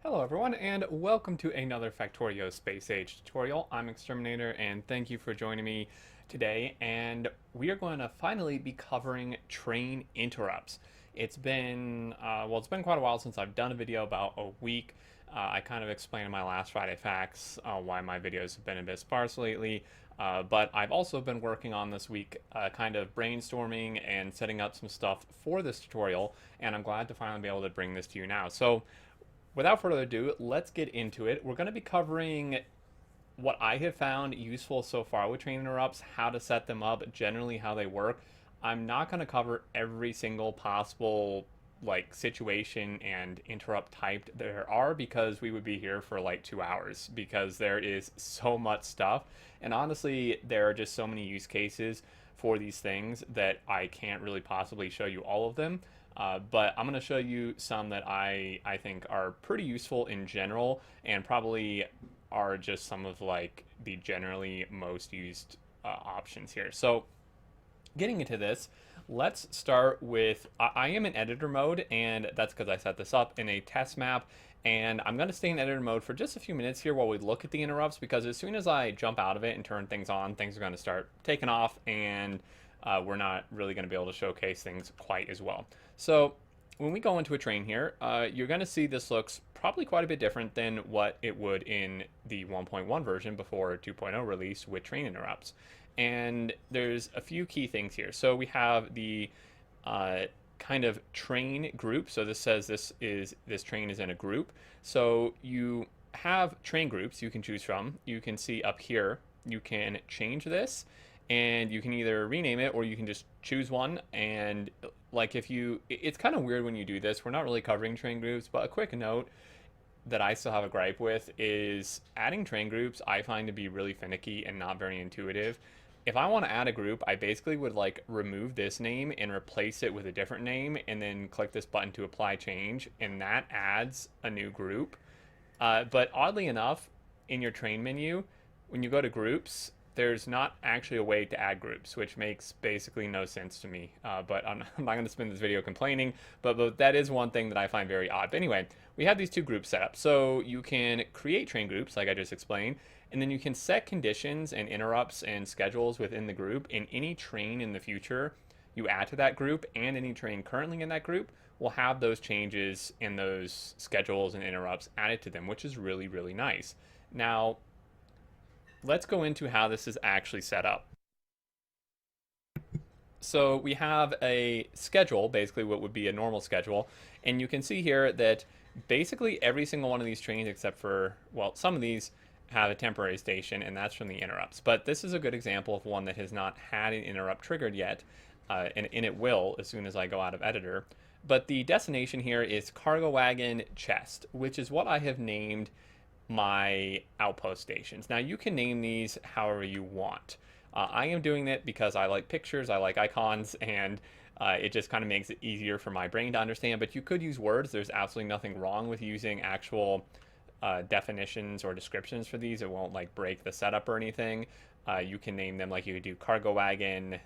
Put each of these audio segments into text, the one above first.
Hello everyone, and welcome to another Factorio Space Age tutorial. I'm Exterminator, and thank you for joining me today. And we are going to finally be covering train interrupts. It's been quite a while since I've done a video, about a week. I kind of explained in my last Friday Facts why my videos have been a bit sparse lately. But I've also been working on this week, kind of brainstorming and setting up some stuff for this tutorial, and I'm glad to finally be able to bring this to you now. So without further ado, let's get into it. We're going to be covering what I have found useful so far with train interrupts, how to set them up, generally how they work. I'm not going to cover every single possible situation and interrupt type there are, because we would be here for like 2 hours, because there is so much stuff, and honestly there are just so many use cases for these things that I can't really possibly show you all of them. But I'm going to show you some that I think are pretty useful in general, and probably are just some of the generally most used options here. So getting into this, let's start with, I am in editor mode, and that's because I set this up in a test map, and I'm going to stay in editor mode for just a few minutes here while we look at the interrupts, because as soon as I jump out of it and turn things on, things are going to start taking off, and we're not really going to be able to showcase things quite as well. So when we go into a train here, you're going to see this looks probably quite a bit different than what it would in the 1.1 version before 2.0 release with train interrupts. And there's a few key things here. So we have the kind of train group. So this says this train is in a group. So you have train groups you can choose from. You can see up here, you can change this, and you can either rename it or you can just choose one. And it's kind of weird when you do this. We're not really covering train groups, but a quick note that I still have a gripe with is adding train groups I find to be really finicky and not very intuitive. If I want to add a group, I basically would remove this name and replace it with a different name, and then click this button to apply change, and that adds a new group. But oddly enough, in your train menu, when you go to groups, there's not actually a way to add groups, which makes basically no sense to me. But I'm not going to spend this video complaining, but that is one thing that I find very odd. But anyway, we have these two groups set up. So you can create train groups, like I just explained, and then you can set conditions and interrupts and schedules within the group, and any train in the future you add to that group and any train currently in that group will have those changes and those schedules and interrupts added to them, which is really, really nice. Now, let's go into how this is actually set up. So we have a schedule, basically what would be a normal schedule, and you can see here that basically every single one of these trains, except for, well, some of these have a temporary station, and that's from the interrupts. But this is a good example of one that has not had an interrupt triggered yet, and it will as soon as I go out of editor. But the destination here is cargo wagon chest, which is what I have named my outpost stations. Now you can name these however you want. I am doing it because I like pictures, I like icons, and it just kind of makes it easier for my brain to understand. But you could use words. There's absolutely nothing wrong with using actual definitions or descriptions for these. It won't break the setup or anything. You can name them like you could do cargo wagon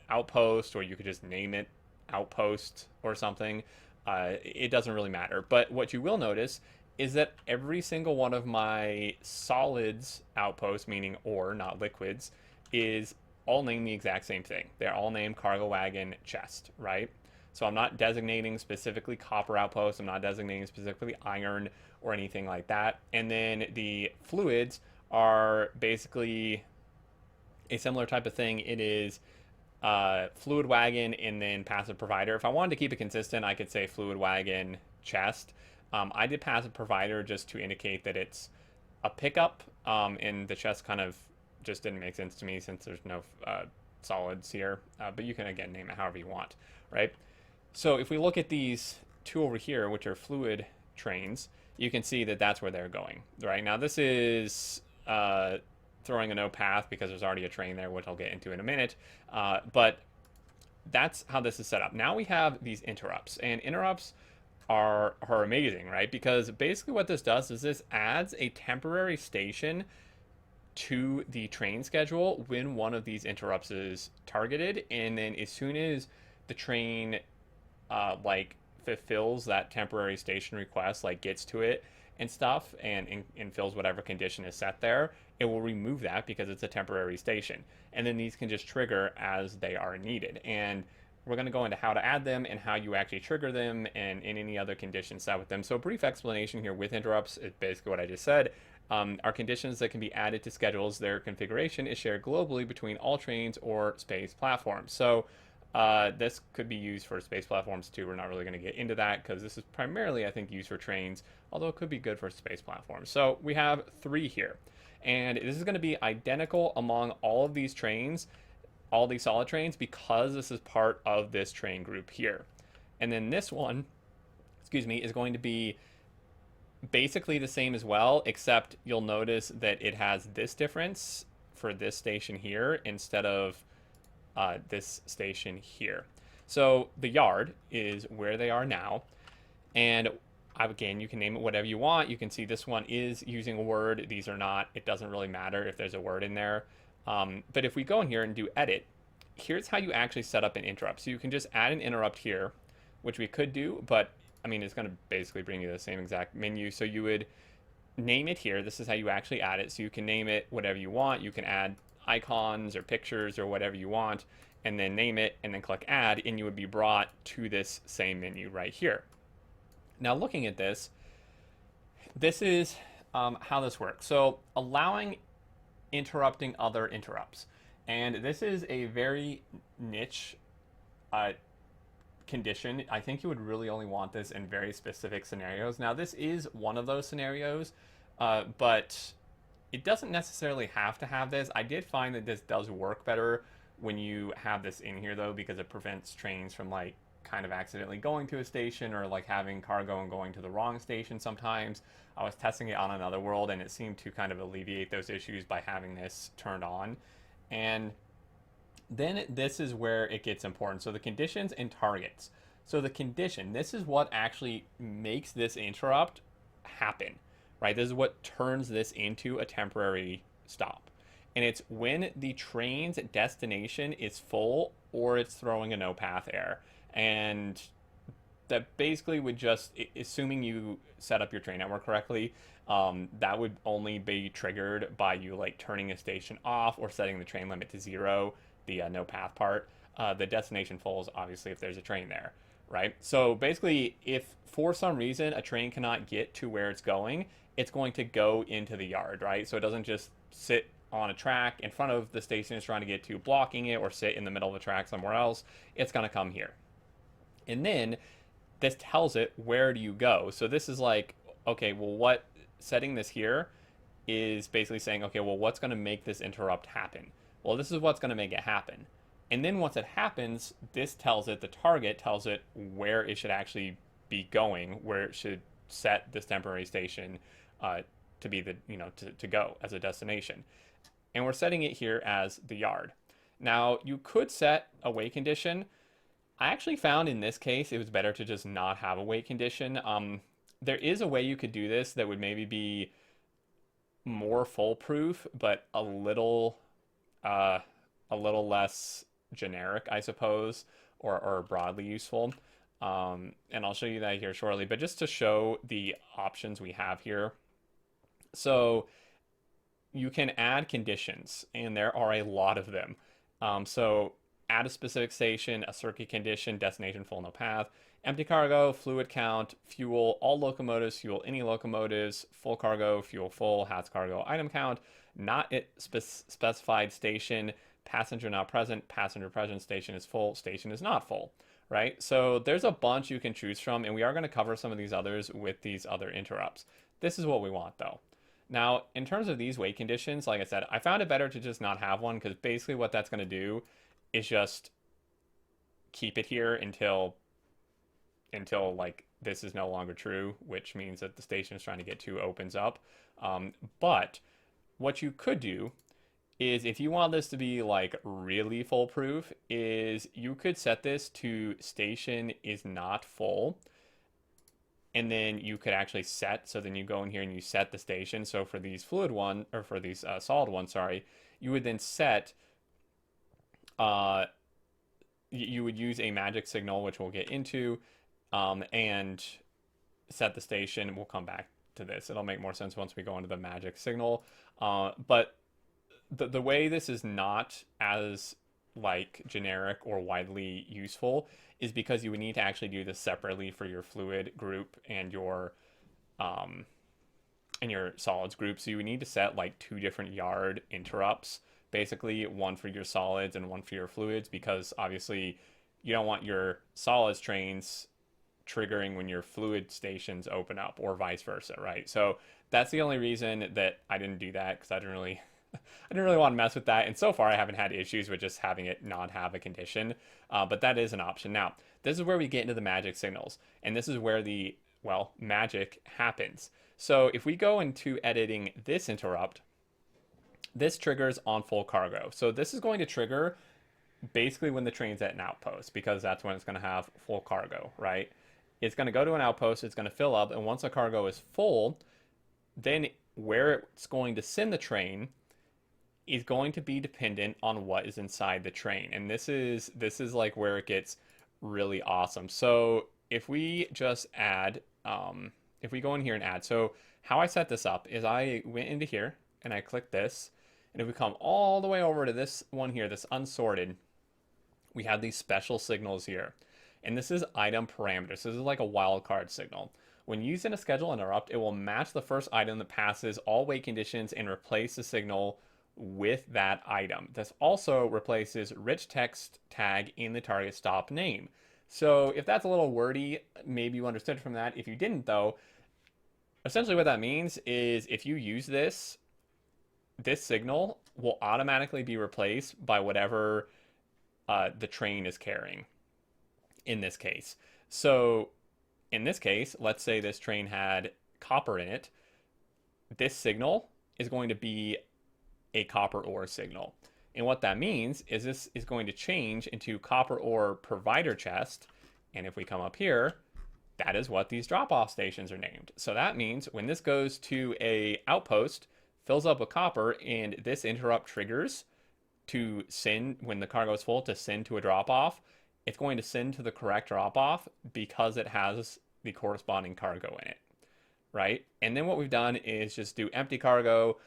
outpost, or you could just name it outpost or something. It doesn't really matter. But what you will notice is that every single one of my solids outposts, meaning ore, not liquids, is all named the exact same thing. They're all named cargo wagon chest, right? So I'm not designating specifically copper outposts. I'm not designating specifically iron or anything like that. And then the fluids are basically a similar type of thing. It is fluid wagon and then passive provider. If I wanted to keep it consistent, I could say fluid wagon chest. I did passive provider just to indicate that it's a pickup, and the chest kind of just didn't make sense to me since there's no solids here. But you can, again, name it however you want, right? So if we look at these two over here, which are fluid trains, you can see that that's where they're going, right? Now this is throwing a no path because there's already a train there, which I'll get into in a minute. But that's how this is set up. Now we have these interrupts, and interrupts are amazing, right? Because basically what this does is this adds a temporary station to the train schedule when one of these interrupts is targeted, and then as soon as the train fulfills that temporary station request, like gets to it and stuff, and fills whatever condition is set there, it will remove that because it's a temporary station. And then these can just trigger as they are needed. And we're going to go into how to add them and how you actually trigger them and in any other conditions set with them. So a brief explanation here with interrupts is basically what I just said. Are conditions that can be added to schedules. Their configuration is shared globally between all trains or space platforms. So this could be used for space platforms too. We're not really going to get into that because this is primarily, I think, used for trains, although it could be good for space platforms. So we have 3 here, and this is going to be identical among all of these trains, all these solid trains, because this is part of this train group here. And then this one, excuse me, is going to be basically the same as well, except you'll notice that it has this difference for this station here instead of this station here. So the yard is where they are now, and again, you can name it whatever you want. You can see this one is using a word, these are not. It doesn't really matter if there's a word in there. But if we go in here and do edit, here's how you actually set up an interrupt. So you can just add an interrupt here, which we could do, but I mean, it's going to basically bring you the same exact menu. So you would name it here. This is how you actually add it. So you can name it whatever you want. You can add icons or pictures or whatever you want, and then name it, and then click add, and you would be brought to this same menu right here. Now looking at this, this is how this works. So allowing interrupting other interrupts. And this is a very niche condition. I think you would really only want this in very specific scenarios. Now this is one of those scenarios, but it doesn't necessarily have to have this. I did find that this does work better when you have this in here though, because it prevents trains from like kind of accidentally going to a station or like having cargo and going to the wrong station sometimes. I was testing it on another world and it seemed to kind of alleviate those issues by having this turned on. And then this is where it gets important. So the conditions and targets. So the condition, this is what actually makes this interrupt happen, right? This is what turns this into a temporary stop. And it's when the train's destination is full or it's throwing a no path error. And that basically would just, assuming you set up your train network correctly, that would only be triggered by you like turning a station off or setting the train limit to 0, the no path part. The destination full is obviously if there's a train there, right? So basically, if for some reason a train cannot get to where it's going to go into the yard, right? So it doesn't just sit on a track in front of the station it's trying to get to, blocking it, or sit in the middle of the track somewhere else. It's going to come here. And then this tells it where do you go. So this is like, okay, well, what setting this here is basically saying, okay, well, what's going to make this interrupt happen? Well, this is what's going to make it happen. And then once it happens, this tells it, the target tells it where it should actually be going, where it should set this temporary station to be the, to go as a destination. And we're setting it here as the yard. Now, you could set a wait condition. I actually found in this case, it was better to just not have a wait condition. There is a way you could do this that would maybe be more foolproof, but a little less generic, I suppose, or broadly useful. And I'll show you that here shortly, but just to show the options we have here. So you can add conditions, and there are a lot of them. So add a specific station, a circuit condition, destination full, no path, empty cargo, fluid count, fuel, all locomotives, fuel any locomotives, full cargo, fuel full, hats cargo, item count, not at specified station, passenger not present, passenger present, station is full, station is not full, right? So there's a bunch you can choose from, and we are going to cover some of these others with these other interrupts. This is what we want though. Now, in terms of these wait conditions, like I said, I found it better to just not have one, because basically what that's going to do is just keep it here until like this is no longer true, which means that the station is trying to get to opens up. But what you could do is, if you want this to be like really foolproof, is you could set this to station is not full. And then you could actually set, so then you go in here and you set the station. So for these fluid one, or for these solid ones, sorry, you would then set, you would use a magic signal, which we'll get into, and set the station. We'll come back to this. It'll make more sense once we go into the magic signal. But the way this is not as like generic or widely useful is because you would need to actually do this separately for your fluid group um, and your solids group. So you would need to set like two different yard interrupts, basically one for your solids and one for your fluids, because obviously you don't want your solids trains triggering when your fluid stations open up or vice versa, right? So that's the only reason that I didn't do that, because I didn't really I didn't really want to mess with that. And so far I haven't had issues with just having it not have a condition. But that is an option. Now, this is where we get into the magic signals. And this is where the, well, magic happens. So if we go into editing this interrupt, this triggers on full cargo. So this is going to trigger basically when the train's at an outpost, because that's when it's going to have full cargo, right? It's going to go to an outpost, it's going to fill up, and once the cargo is full, then where it's going to send the train is going to be dependent on what is inside the train. And this is like where it gets really awesome. So if we just add, if we go in here and add, so how I set this up is I went into here and I clicked this, and if we come all the way over to this one here, this unsorted, we have these special signals here. And this is item parameters. So this is like a wildcard signal. When used in a schedule interrupt, it will match the first item that passes all wait conditions and replace the signal with that item. This also replaces rich text tag in the target stop name. So if that's a little wordy, maybe you understood from that. If you didn't though, essentially what that means is if you use this signal will automatically be replaced by whatever the train is carrying in this case. So in this case, let's say this train had copper in it. This signal is going to be a copper ore signal. And what that means is this is going to change into copper ore provider chest. And if we come up here, that is what these drop-off stations are named. So that means when this goes to a outpost, fills up with copper, and this interrupt triggers to send, when the cargo is full, to send to a drop-off, it's going to send to the correct drop-off because it has the corresponding cargo in it, right? And then what we've done is just do empty cargo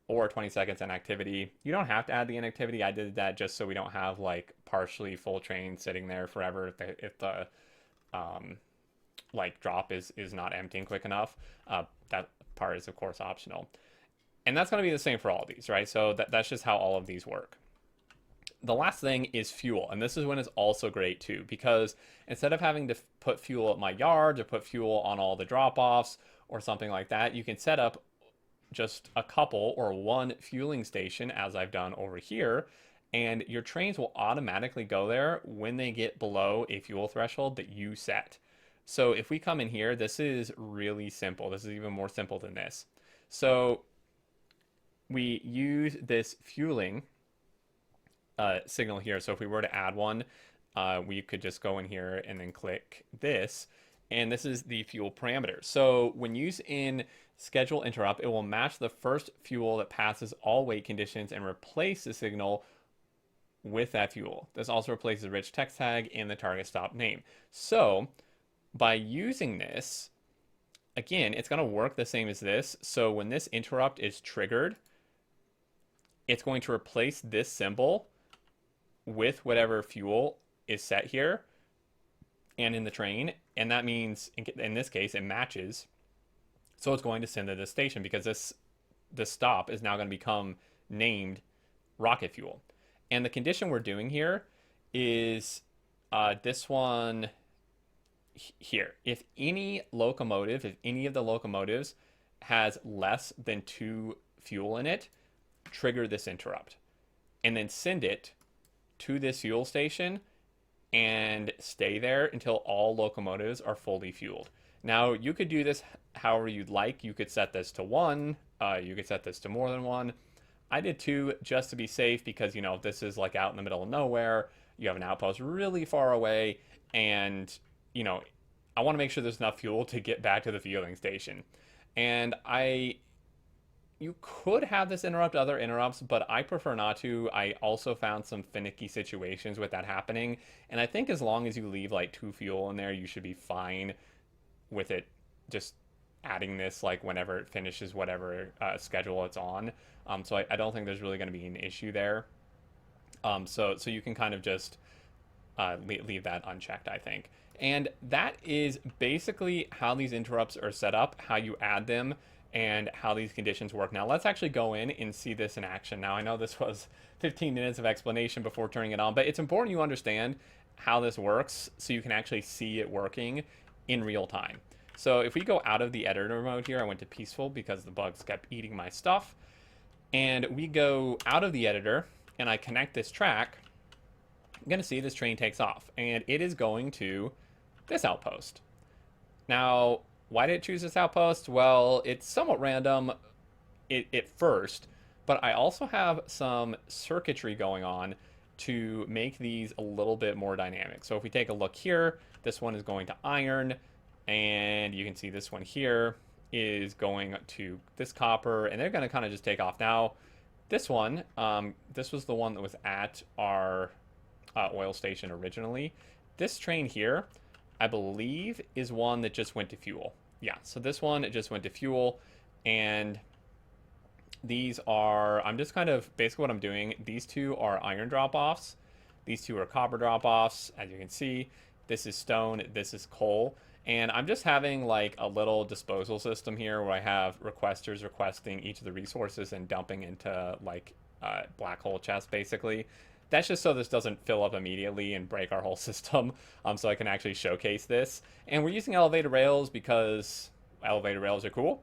or 20 seconds inactivity. You don't have to add the inactivity. I did that just so we don't have like partially full train sitting there forever if the like drop is not emptying quick enough. That part is of course optional. And that's going to be the same for all of these, right? So that's just how all of these work. The last thing is fuel, and this is when it's also great too, because instead of having to put fuel at my yard or put fuel on all the drop-offs or something like that, you can set up just a couple or one fueling station, as I've done over here, and your trains will automatically go there when they get below a fuel threshold that you set. So if we come in here, this is really simple. This is even more simple than this. So we use this fueling signal here. So if we were to add one, we could just go in here and then click this. And this is the fuel parameter. So when used in schedule interrupt, it will match the first fuel that passes all wait conditions and replace the signal with that fuel. This also replaces the rich text tag and the target stop name. So by using this, again, it's going to work the same as this. So when this interrupt is triggered, it's going to replace this symbol with whatever fuel is set here and in the train. And that means, in this case, it matches. So it's going to send to this station because this stop is now going to become named rocket fuel. And the condition we're doing here is this one here. If any of the locomotives has less than 2 fuel in it, trigger this interrupt and then send it to this fuel station and stay there until all locomotives are fully fueled. Now you could do this however you'd like. You could set this to 1, you could set this to more than 1. I did 2 just to be safe because, you know, if this is like out in the middle of nowhere, you have an outpost really far away, and, you know, I want to make sure there's enough fuel to get back to the fueling station. And I You could have this interrupt other interrupts, but I prefer not to. I also found some finicky situations with that happening, and I think as long as you leave like two fuel in there, you should be fine with it just adding this like whenever it finishes whatever schedule it's on. So I don't think there's really going to be an issue there. So you can kind of just leave that unchecked, I think. And that is basically how these interrupts are set up, how you add them, and how these conditions work. Now let's actually go in and see this in action. Now I know this was 15 minutes of explanation before turning it on, but it's important you understand how this works so you can actually see it working in real time. So if we go out of the editor mode here, I went to peaceful because the bugs kept eating my stuff. And we go out of the editor and I connect this track, I'm going to see this train takes off. And it is going to this outpost. Now, why did it choose this outpost? Well, it's somewhat random at first, but I also have some circuitry going on to make these a little bit more dynamic. So if we take a look here, this one is going to iron, and you can see this one here is going to this copper, and they're going to kind of just take off. Now, this one, this was the one that was at our oil station originally. This train here, I believe, is one that just went to fuel. Yeah, so this one, it just went to fuel, and these are, I'm just kind of, basically what I'm doing, these two are iron drop-offs, these two are copper drop-offs, as you can see. This is stone, this is coal, and I'm just having like a little disposal system here where I have requesters requesting each of the resources and dumping into like black hole chests, basically. That's just so this doesn't fill up immediately and break our whole system, so I can actually showcase this. And we're using elevated rails because elevated rails are cool.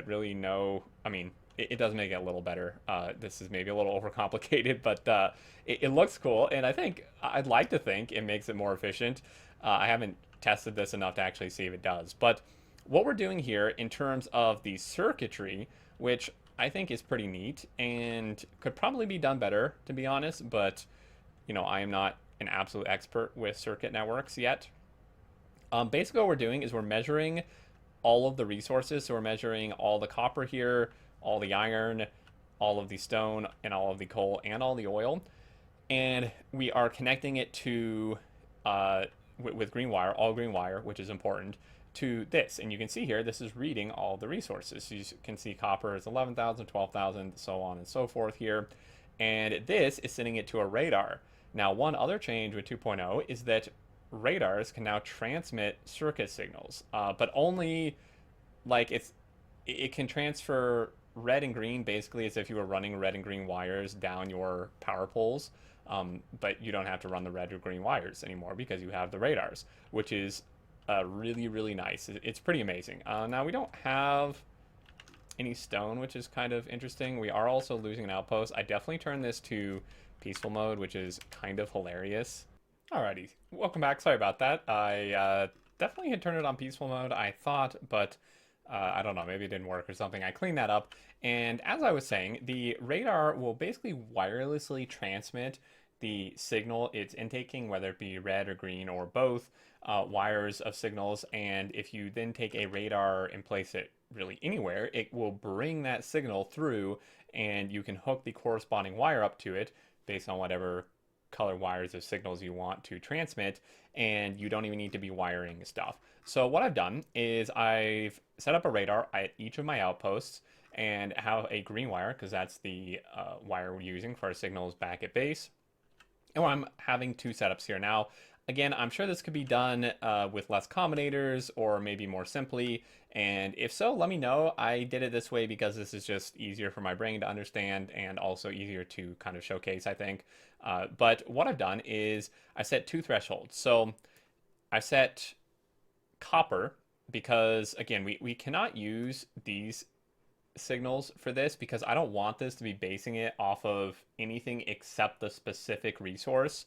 Really no, I mean, it does make it a little better. This is maybe a little overcomplicated, but it looks cool, and I think, I'd like to think it makes it more efficient. I haven't tested this enough to actually see if it does. But what we're doing here in terms of the circuitry, which I think is pretty neat and could probably be done better, to be honest, but you know, I am not an absolute expert with circuit networks yet. Basically what we're doing is we're measuring all of the resources. So we're measuring all the copper here, all the iron, all of the stone, and all of the coal, and all the oil. And we are connecting it to, with green wire, all green wire, which is important, to this. And you can see here, this is reading all the resources. So you can see copper is 11,000, 12,000, so on and so forth here. And this is sending it to a radar. Now, one other change with 2.0 is that radars can now transmit circuit signals, but only like it can transfer red and green basically as if you were running red and green wires down your power poles. But you don't have to run the red or green wires anymore because you have the radars, which is really, really nice. It's pretty amazing. Now, we don't have any stone, which is kind of interesting. We are also losing an outpost. I definitely turned this to peaceful mode, which is kind of hilarious. Alrighty, welcome back. Sorry about that. I definitely had turned it on peaceful mode, I thought, but I don't know, maybe it didn't work or something. I cleaned that up, and as I was saying, the radar will basically wirelessly transmit the signal it's intaking, whether it be red or green or both wires of signals, and if you then take a radar and place it really anywhere, it will bring that signal through, and you can hook the corresponding wire up to it based on whatever color wires of signals you want to transmit, and you don't even need to be wiring stuff. So what I've done is I've set up a radar at each of my outposts and have a green wire, because that's the wire we're using for our signals back at base. And I'm having two setups here. Now, again, I'm sure this could be done with less combinators or maybe more simply. And if so, let me know. I did it this way because this is just easier for my brain to understand and also easier to kind of showcase, I think. But what I've done is I set two thresholds. So I set copper because, again, we cannot use these signals for this because I don't want this to be basing it off of anything except the specific resource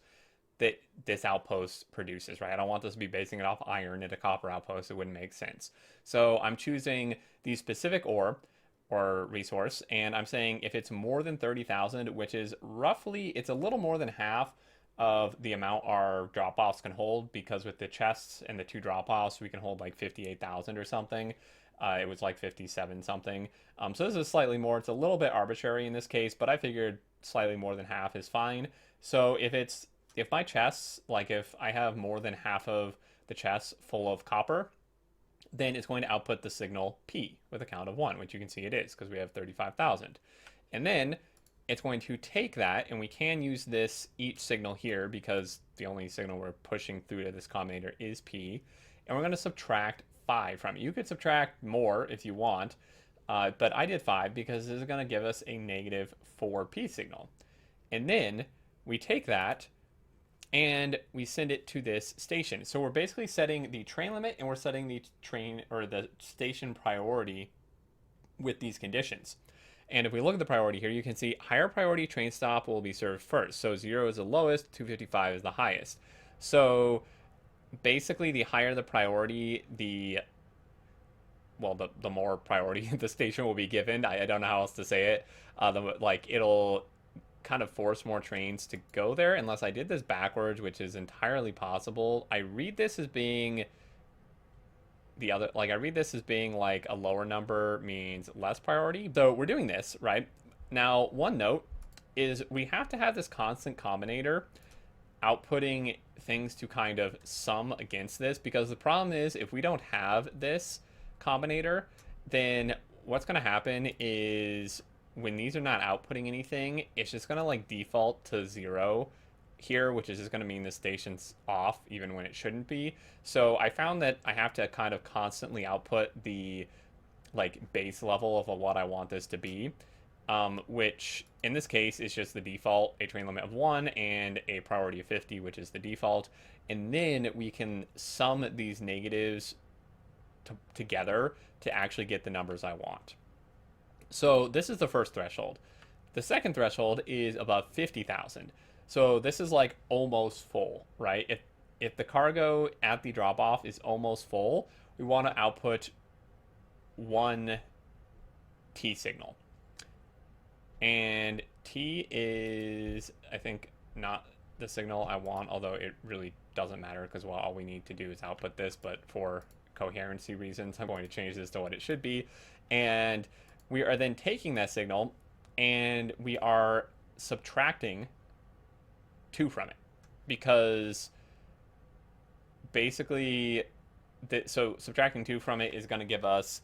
that this outpost produces, right? I don't want this to be basing it off iron at a copper outpost. It wouldn't make sense. So I'm choosing the specific ore or resource, and I'm saying if it's more than 30,000, which is roughly, it's a little more than half of the amount our drop-offs can hold, because with the chests and the two drop-offs, we can hold like 58,000 or something. It was like 57 something. So this is slightly more. It's a little bit arbitrary in this case, but I figured slightly more than half is fine. So if my chests, like if I have more than half of the chests full of copper, then it's going to output the signal P with a count of 1, which you can see it is because we have 35,000. And then it's going to take that, and we can use this each signal here because the only signal we're pushing through to this combinator is P, and we're going to subtract 5 from it. You could subtract more if you want, but I did 5 because this is going to give us a negative 4P signal. And then we take that and we send it to this station. So we're basically setting the train limit and we're setting the train or the station priority with these conditions. And if we look at the priority here, you can see higher priority train stop will be served first. So 0 is the lowest, 255 is the highest. So basically the higher the priority, the more priority the station will be given. I don't know how else to say it. It'll kind of force more trains to go there unless I did this backwards, which is entirely possible. I read this as being like a lower number means less priority, though we're doing this, right? Now, one note is we have to have this constant combinator outputting things to kind of sum against this, because the problem is if we don't have this combinator, then what's going to happen is when these are not outputting anything, it's just going to like default to 0 here, which is just going to mean the station's off even when it shouldn't be. So I found that I have to kind of constantly output the like base level of what I want this to be, which in this case is just the default, a train limit of 1 and a priority of 50, which is the default. And then we can sum these negatives together to actually get the numbers I want. So this is the first threshold. The second threshold is above 50,000. So this is like almost full, right? If the cargo at the drop-off is almost full, we want to output 1 T signal. And T is, I think, not the signal I want, although it really doesn't matter because, well, all we need to do is output this, but for coherency reasons, I'm going to change this to what it should be. And we are then taking that signal and we are subtracting 2 from it, because basically so subtracting 2 from it is going to give us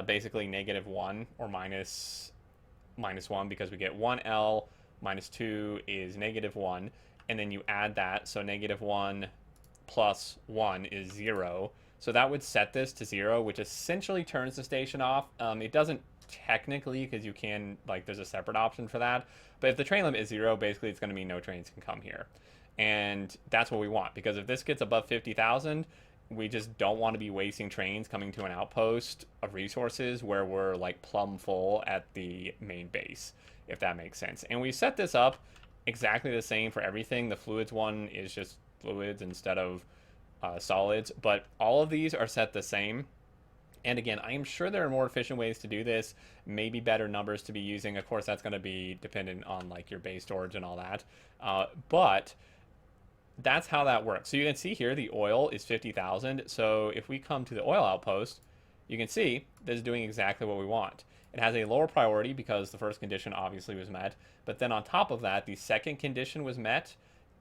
basically -1 or minus 1, because we get 1L minus 2 is -1, and then you add that, so -1 plus 1 is 0. So that would set this to 0, which essentially turns the station off. It doesn't technically, because you can, like, there's a separate option for that. But if the train limit is 0, basically it's going to mean no trains can come here. And that's what we want, because if this gets above 50,000, we just don't want to be wasting trains coming to an outpost of resources where we're like plumb full at the main base, if that makes sense. And we set this up exactly the same for everything. The fluids one is just fluids instead of solids, but all of these are set the same. And again, I am sure there are more efficient ways to do this, maybe better numbers to be using. Of course, that's going to be dependent on like your base storage and all that. But that's how that works. So you can see here the oil is 50,000. So if we come to the oil outpost, you can see this is doing exactly what we want. It has a lower priority because the first condition obviously was met. But then on top of that, the second condition was met,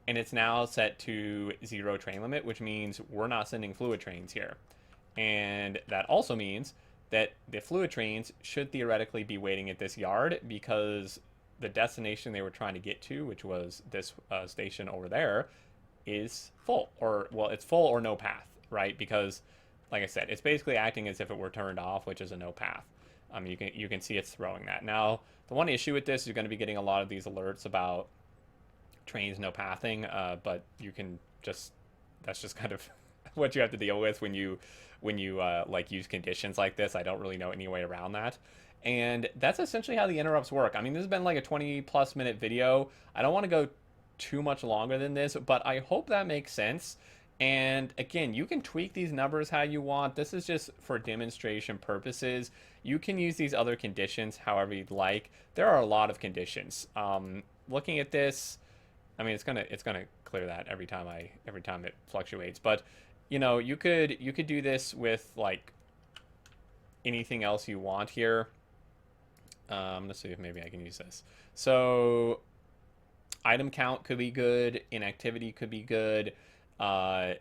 and it's now set to 0 train limit, which means we're not sending fluid trains here. And that also means that the fluid trains should theoretically be waiting at this yard, because the destination they were trying to get to, which was this station over there, is full. Or, well, it's full or no path, right? Because, like I said, it's basically acting as if it were turned off, which is a no path. You can see it's throwing that. Now, the one issue with this is you're going to be getting a lot of these alerts about trains no pathing, but you can just, that's just kind of what you have to deal with when you like use conditions like this. I don't really know any way around that. And that's essentially how the interrupts work. I mean, this has been like a 20+ minute video. I don't want to go too much longer than this, but I hope that makes sense. And again, you can tweak these numbers how you want. This is just for demonstration purposes. You can use these other conditions however you'd like. There are a lot of conditions. Looking at this, I mean, it's gonna clear that every time it fluctuates. But you know, you could do this with like anything else you want here. Let's see if maybe I can use this. So item count could be good. Inactivity could be good. Uh,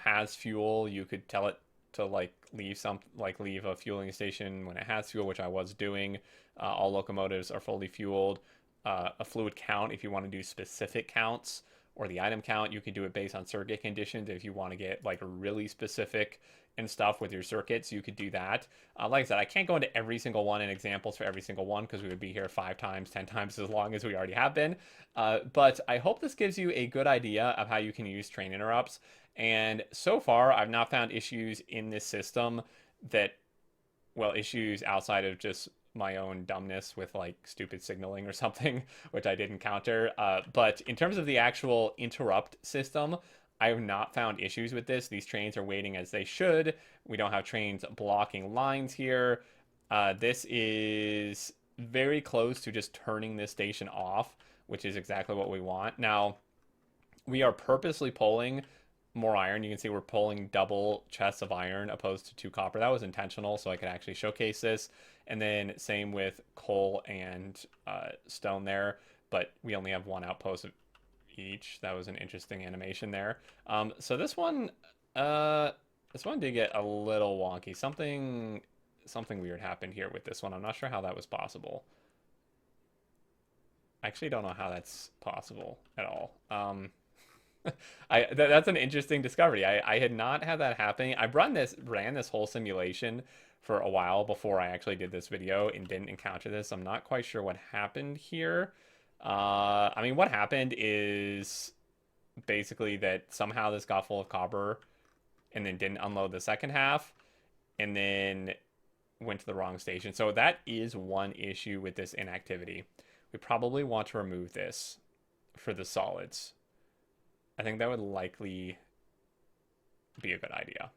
has fuel. You could tell it to like leave a fueling station when it has fuel, which I was doing. All locomotives are fully fueled. A fluid count if you want to do specific counts, or the item count, you could do it based on circuit conditions. If you want to get like really specific and stuff with your circuits, you could do that. Like I said, I can't go into every single one and examples for every single one because we would be here 5 times, 10 times as long as we already have been. But I hope this gives you a good idea of how you can use train interrupts. And so far, I've not found issues in this system that, well, issues outside of just my own dumbness with like stupid signaling or something, which I did encounter. But in terms of the actual interrupt system, I have not found issues with this. These trains are waiting as they should. We don't have trains blocking lines here. This is very close to just turning this station off, which is exactly what we want. Now, we are purposely pulling more iron. You can see we're pulling double chests of iron opposed to 2 copper. That was intentional, so I could actually showcase this. And then same with coal and stone there, but we only have 1 outpost of each. That was an interesting animation there. So this one did get a little wonky. Something weird happened here with this one. I'm not sure how that was possible. I actually don't know how that's possible at all. That's an interesting discovery. I had not had that happening. I ran this whole simulation for a while before I actually did this video and didn't encounter this. I'm not quite sure what happened here. I mean, what happened is basically that somehow this got full of copper and then didn't unload the second half and then went to the wrong station. So that is one issue with this inactivity. We probably want to remove this for the solids. I think that would likely be a good idea.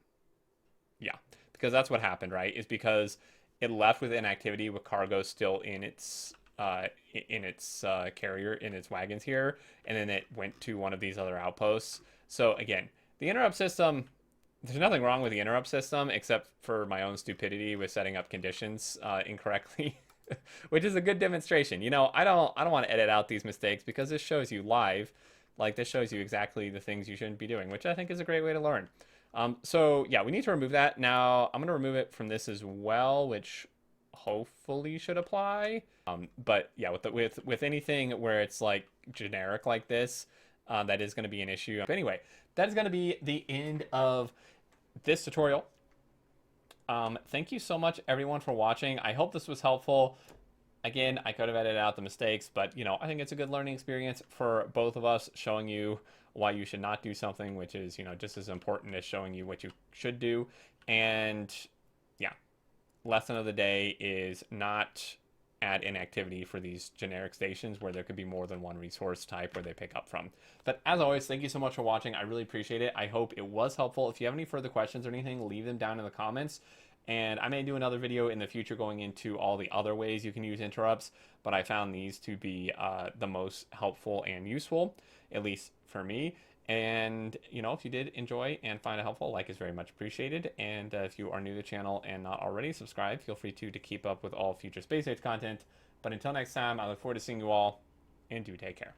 Yeah, because that's what happened, right? Is because it left with inactivity with cargo still in its carrier, in its wagons here, and then it went to one of these other outposts. So again, the interrupt system, there's nothing wrong with the interrupt system except for my own stupidity with setting up conditions incorrectly, which is a good demonstration. I don't want to edit out these mistakes because this shows you live. Like, this shows you exactly the things you shouldn't be doing, which I think is a great way to learn. So yeah, we need to remove that. Now I'm going to remove it from this as well, which hopefully should apply. But yeah, with anything where it's like generic like this, that is going to be an issue. But anyway, that is going to be the end of this tutorial. Thank you so much, everyone, for watching. I hope this was helpful. Again, I could have edited out the mistakes, but I think it's a good learning experience for both of us, showing you why you should not do something, which is, just as important as showing you what you should do. And yeah, lesson of the day is not add inactivity for these generic stations where there could be more than one resource type where they pick up from. But as always, thank you so much for watching. I really appreciate it. I hope it was helpful. If you have any further questions or anything, leave them down in the comments. And I may do another video in the future going into all the other ways you can use interrupts, but I found these to be the most helpful and useful, at least for me. And, if you did enjoy and find it helpful, like is very much appreciated. And if you are new to the channel and not already subscribed, feel free to keep up with all future Space Age content. But until next time, I look forward to seeing you all, and do take care.